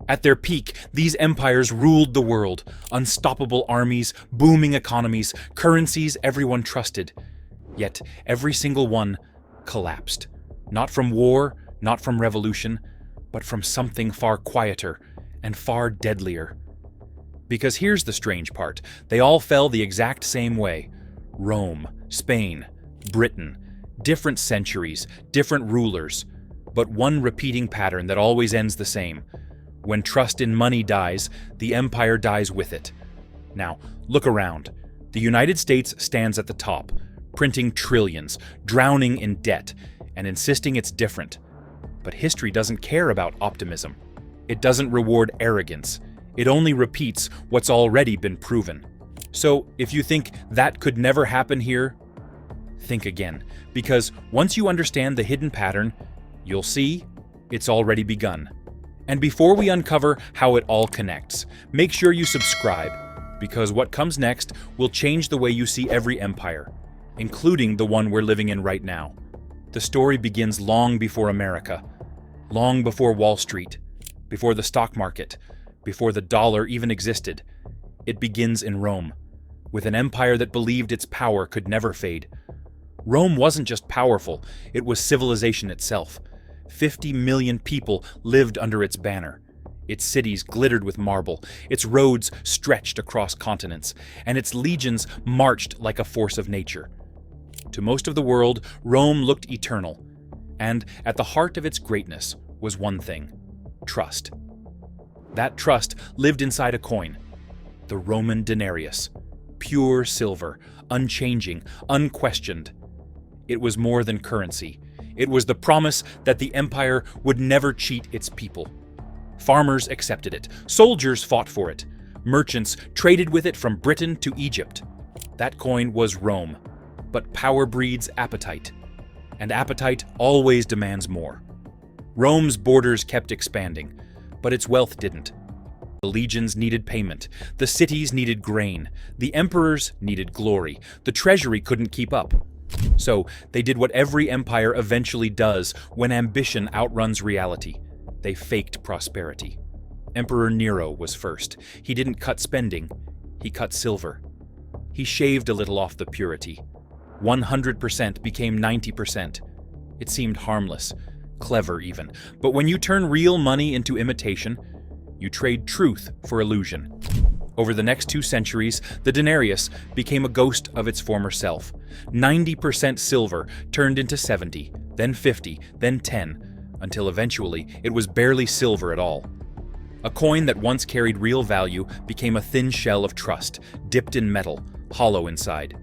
At their peak, these empires ruled the world, unstoppable armies, booming economies, currencies everyone trusted. Yet every single one collapsed. Not from war, not from revolution, but from something far quieter and far deadlier. Because here's the strange part, they all fell the exact same way. Rome, Spain, Britain, different centuries, different rulers, but one repeating pattern that always ends the same. When trust in money dies, the empire dies with it. Now, look around. The United States stands at the top, printing trillions, drowning in debt, and insisting it's different. But history doesn't care about optimism. It doesn't reward arrogance. It only repeats what's already been proven. So, if you think that could never happen here, think again. Because once you understand the hidden pattern, you'll see it's already begun. And before we uncover how it all connects, make sure you subscribe, because what comes next will change the way you see every empire, including the one we're living in right now. The story begins long before America, long before Wall Street, before the stock market, before the dollar even existed. It begins in Rome, with an empire that believed its power could never fade. Rome wasn't just powerful, it was civilization itself. 50 million people lived under its banner. Its cities glittered with marble, its roads stretched across continents, and its legions marched like a force of nature. To most of the world, Rome looked eternal, and at the heart of its greatness was one thing: trust. That trust lived inside a coin, the Roman denarius, pure silver, unchanging, unquestioned. It was more than currency. It was the promise that the empire would never cheat its people. Farmers accepted it. Soldiers fought for it. Merchants traded with it from Britain to Egypt. That coin was Rome. But power breeds appetite. And appetite always demands more. Rome's borders kept expanding, but its wealth didn't. The legions needed payment. The cities needed grain. The emperors needed glory. The treasury couldn't keep up. So they did what every empire eventually does when ambition outruns reality. They faked prosperity. Emperor Nero was first. He didn't cut spending, he cut silver. He shaved a little off the purity. 100% became 90%. It seemed harmless, clever even. But when you turn real money into imitation, you trade truth for illusion. Over the next 2 centuries, the denarius became a ghost of its former self. 90% silver turned into 70, then 50, then 10, until eventually it was barely silver at all. A coin that once carried real value became a thin shell of trust, dipped in metal, hollow inside.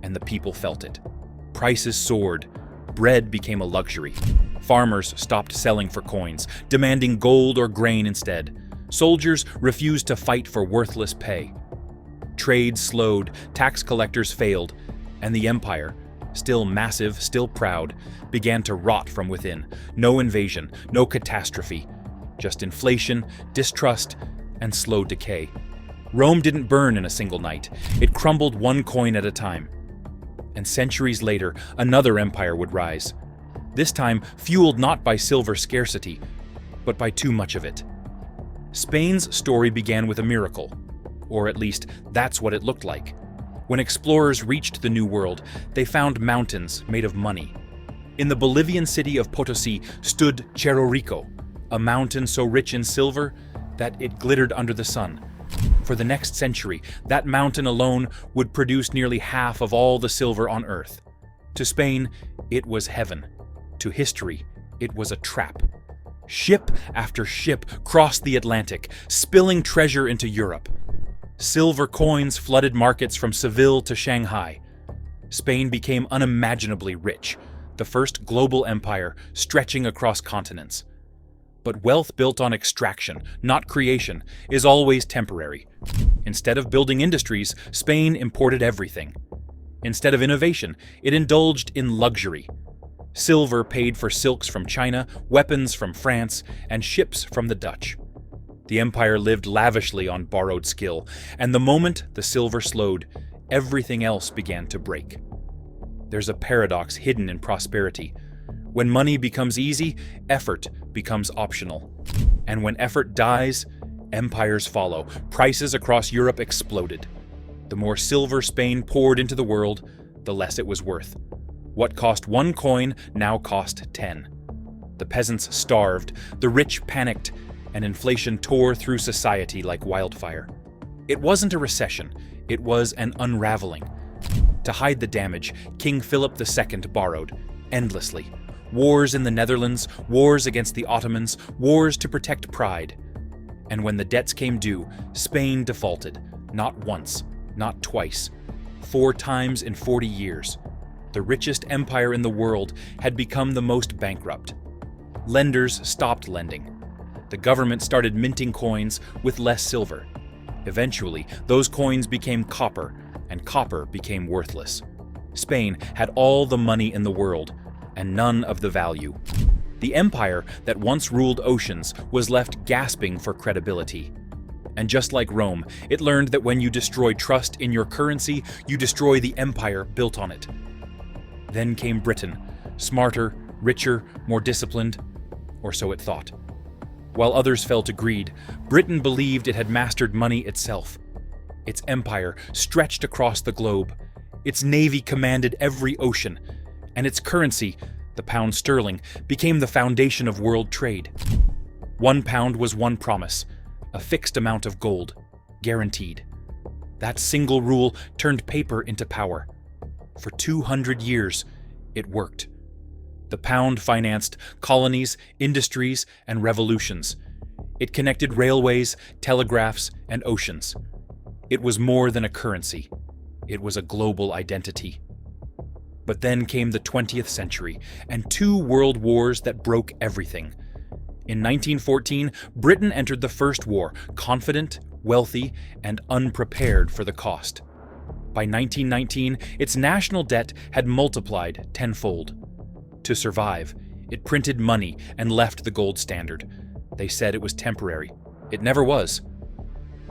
And the people felt it. Prices soared. Bread became a luxury. Farmers stopped selling for coins, demanding gold or grain instead. Soldiers refused to fight for worthless pay. Trade slowed, tax collectors failed, and the empire, still massive, still proud, began to rot from within. No invasion, no catastrophe, just inflation, distrust, and slow decay. Rome didn't burn in a single night. It crumbled one coin at a time. And centuries later, another empire would rise. This time fueled not by silver scarcity, but by too much of it. Spain's story began with a miracle, or at least that's what it looked like. When explorers reached the New World, they found mountains made of money. In the Bolivian city of Potosi stood Cerro Rico, a mountain so rich in silver that it glittered under the sun. For the next century, that mountain alone would produce nearly half of all the silver on Earth. To Spain, it was heaven. To history, it was a trap. Ship after ship crossed the Atlantic, spilling treasure into Europe. Silver coins flooded markets from Seville to Shanghai. Spain became unimaginably rich, the first global empire stretching across continents. But wealth built on extraction, not creation, is always temporary. Instead of building industries, Spain imported everything. Instead of innovation, it indulged in luxury. Silver paid for silks from China, weapons from France, and ships from the Dutch. The empire lived lavishly on borrowed skill, and the moment the silver slowed, everything else began to break. There's a paradox hidden in prosperity. When money becomes easy, effort becomes optional. And when effort dies, empires follow. Prices across Europe exploded. The more silver Spain poured into the world, the less it was worth. What cost 1 coin now cost 10. The peasants starved, the rich panicked, and inflation tore through society like wildfire. It wasn't a recession, it was an unraveling. To hide the damage, King Philip II borrowed, endlessly. Wars in the Netherlands, wars against the Ottomans, wars to protect pride. And when the debts came due, Spain defaulted, not once, not twice, 4 times in 40 years. The richest empire in the world had become the most bankrupt. Lenders stopped lending. The government started minting coins with less silver. Eventually, those coins became copper, and copper became worthless. Spain had all the money in the world, and none of the value. The empire that once ruled oceans was left gasping for credibility. And just like Rome, it learned that when you destroy trust in your currency, you destroy the empire built on it. Then came Britain, smarter, richer, more disciplined, or so it thought. While others fell to greed, Britain believed it had mastered money itself. Its empire stretched across the globe. Its navy commanded every ocean, and its currency, the pound sterling, became the foundation of world trade. 1 pound was one promise, a fixed amount of gold, guaranteed. That single rule turned paper into power. For 200 years, it worked. The pound financed colonies, industries, and revolutions. It connected railways, telegraphs, and oceans. It was more than a currency. It was a global identity. But then came the 20th century, and 2 world wars that broke everything. In 1914, Britain entered the First War, confident, wealthy, and unprepared for the cost. By 1919, its national debt had multiplied tenfold. To survive, it printed money and left the gold standard. They said it was temporary. It never was.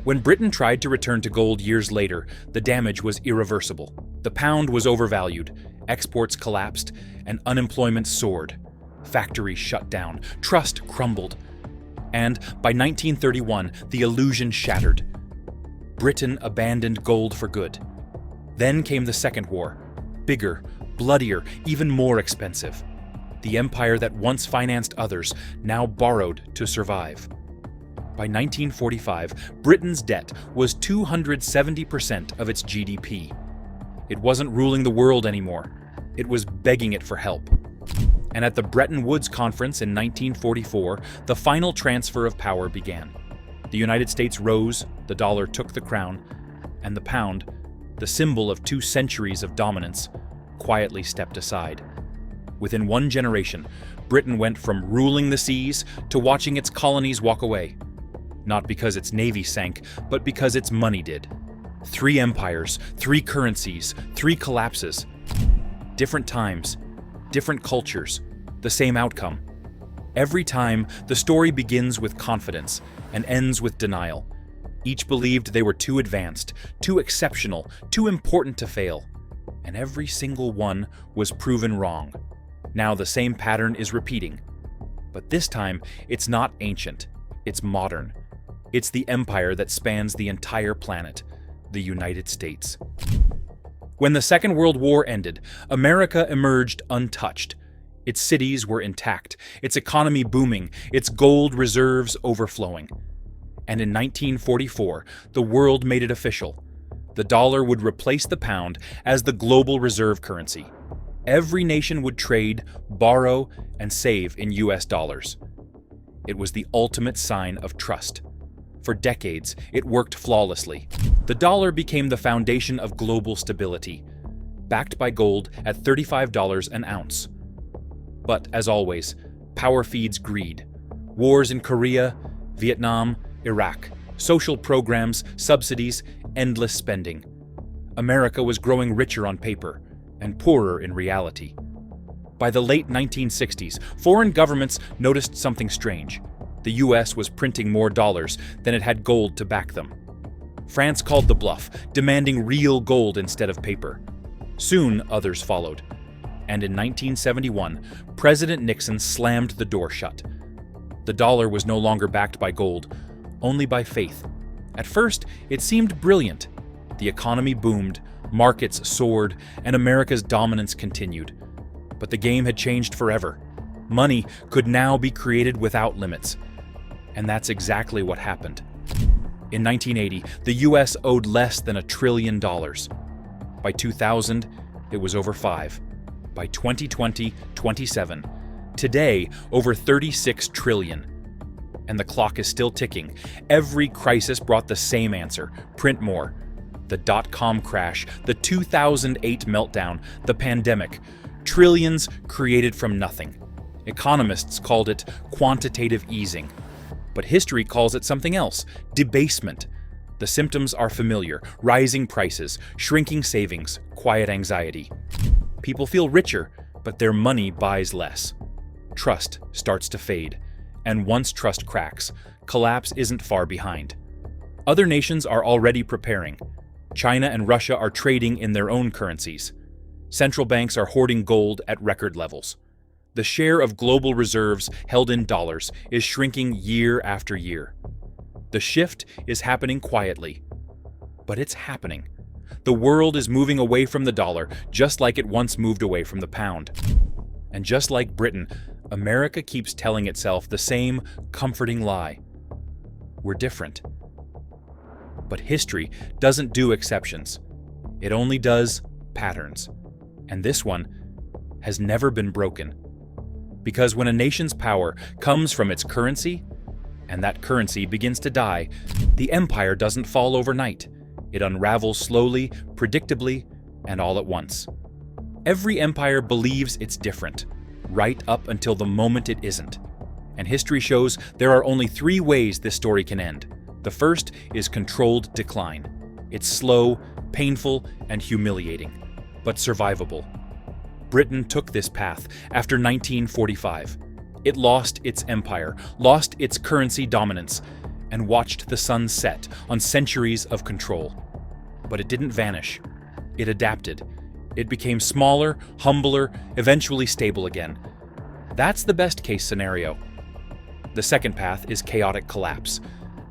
When Britain tried to return to gold years later, the damage was irreversible. The pound was overvalued, exports collapsed, and unemployment soared. Factories shut down, trust crumbled. And by 1931, the illusion shattered. Britain abandoned gold for good. Then came the Second War, bigger, bloodier, even more expensive. The empire that once financed others now borrowed to survive. By 1945, Britain's debt was 270% of its GDP. It wasn't ruling the world anymore. It was begging it for help. And at the Bretton Woods Conference in 1944, the final transfer of power began. The United States rose, the dollar took the crown, and the pound, the symbol of 2 centuries of dominance, quietly stepped aside. Within 1 generation, Britain went from ruling the seas to watching its colonies walk away. Not because its navy sank, but because its money did. 3 empires, 3 currencies, 3 collapses. Different times, different cultures, the same outcome. Every time, the story begins with confidence and ends with denial. Each believed they were too advanced, too exceptional, too important to fail. And every single one was proven wrong. Now the same pattern is repeating. But this time, it's not ancient, it's modern. It's the empire that spans the entire planet, the United States. When the Second World War ended, America emerged untouched. Its cities were intact, its economy booming, its gold reserves overflowing. And in 1944, the world made it official. The dollar would replace the pound as the global reserve currency. Every nation would trade, borrow, and save in US dollars. It was the ultimate sign of trust. For decades, it worked flawlessly. The dollar became the foundation of global stability, backed by gold at $35 an ounce. But as always, power feeds greed. Wars in Korea, Vietnam, Iraq, social programs, subsidies, endless spending. America was growing richer on paper and poorer in reality. By the late 1960s, foreign governments noticed something strange. The US was printing more dollars than it had gold to back them. France called the bluff, demanding real gold instead of paper. Soon, others followed. And in 1971, President Nixon slammed the door shut. The dollar was no longer backed by gold, only by faith. At first, it seemed brilliant. The economy boomed, markets soared, and America's dominance continued. But the game had changed forever. Money could now be created without limits. And that's exactly what happened. In 1980, the US owed less than $1 trillion. By 2000, it was over 5. By 2020, 27. Today, over 36 trillion. And the clock is still ticking. Every crisis brought the same answer: print more. The dot-com crash, the 2008 meltdown, the pandemic. Trillions created from nothing. Economists called it quantitative easing. But history calls it something else: debasement. The symptoms are familiar: rising prices, shrinking savings, quiet anxiety. People feel richer, but their money buys less. Trust starts to fade. And once trust cracks, collapse isn't far behind. Other nations are already preparing. China and Russia are trading in their own currencies. Central banks are hoarding gold at record levels. The share of global reserves held in dollars is shrinking year after year. The shift is happening quietly, but it's happening. The world is moving away from the dollar, just like it once moved away from the pound. And just like Britain, America keeps telling itself the same comforting lie: we're different. But history doesn't do exceptions. It only does patterns. And this one has never been broken. Because when a nation's power comes from its currency, and that currency begins to die, the empire doesn't fall overnight. It unravels slowly, predictably, and all at once. Every empire believes it's different, right up until the moment it isn't. And history shows there are only 3 ways this story can end. The first is controlled decline. It's slow, painful, and humiliating, but survivable. Britain took this path after 1945. It lost its empire, lost its currency dominance, and watched the sun set on centuries of control. But it didn't vanish. It adapted. It became smaller, humbler, eventually stable again. That's the best-case scenario. The second path is chaotic collapse.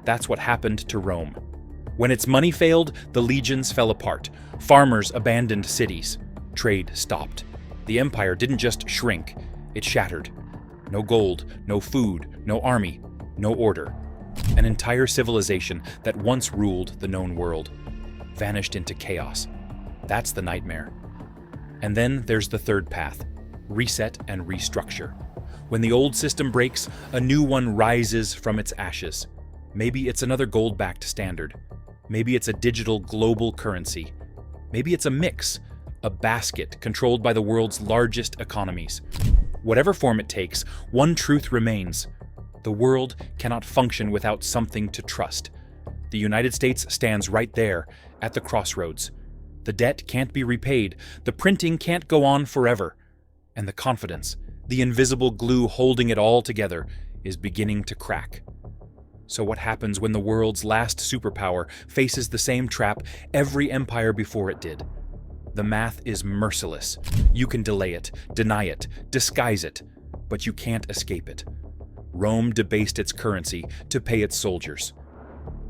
That's what happened to Rome. When its money failed, the legions fell apart. Farmers abandoned cities. Trade stopped. The empire didn't just shrink, it shattered. No gold, no food, no army, no order. An entire civilization that once ruled the known world vanished into chaos. That's the nightmare. And then there's the third path: reset and restructure. When the old system breaks, a new one rises from its ashes. Maybe it's another gold-backed standard. Maybe it's a digital global currency. Maybe it's a mix, a basket controlled by the world's largest economies. Whatever form it takes, one truth remains: the world cannot function without something to trust. The United States stands right there, at the crossroads. The debt can't be repaid, the printing can't go on forever, and the confidence, the invisible glue holding it all together, is beginning to crack. So what happens when the world's last superpower faces the same trap every empire before it did? The math is merciless. You can delay it, deny it, disguise it, but you can't escape it. Rome debased its currency to pay its soldiers.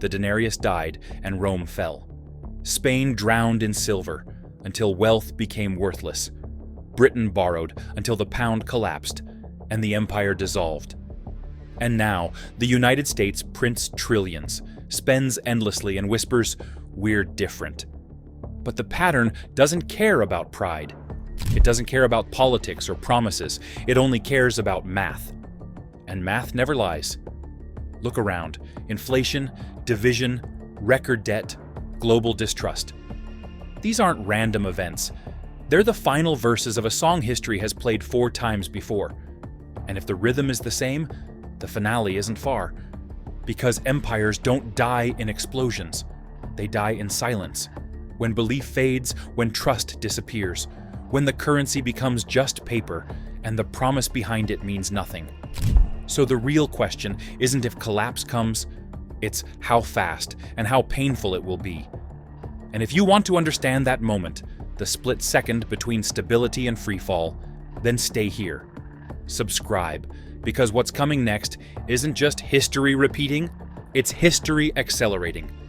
The denarius died and Rome fell. Spain drowned in silver until wealth became worthless. Britain borrowed until the pound collapsed and the empire dissolved. And now, the United States prints trillions, spends endlessly, and whispers, "We're different." But the pattern doesn't care about pride. It doesn't care about politics or promises. It only cares about math. And math never lies. Look around. Inflation, division, record debt, global distrust. These aren't random events. They're the final verses of a song history has played 4 times before. And if the rhythm is the same, the finale isn't far. Because empires don't die in explosions. They die in silence. When belief fades, when trust disappears, when the currency becomes just paper and the promise behind it means nothing. So the real question isn't if collapse comes, it's how fast and how painful it will be. And if you want to understand that moment, the split second between stability and freefall, then stay here. Subscribe, Because what's coming next isn't just history repeating, it's history accelerating.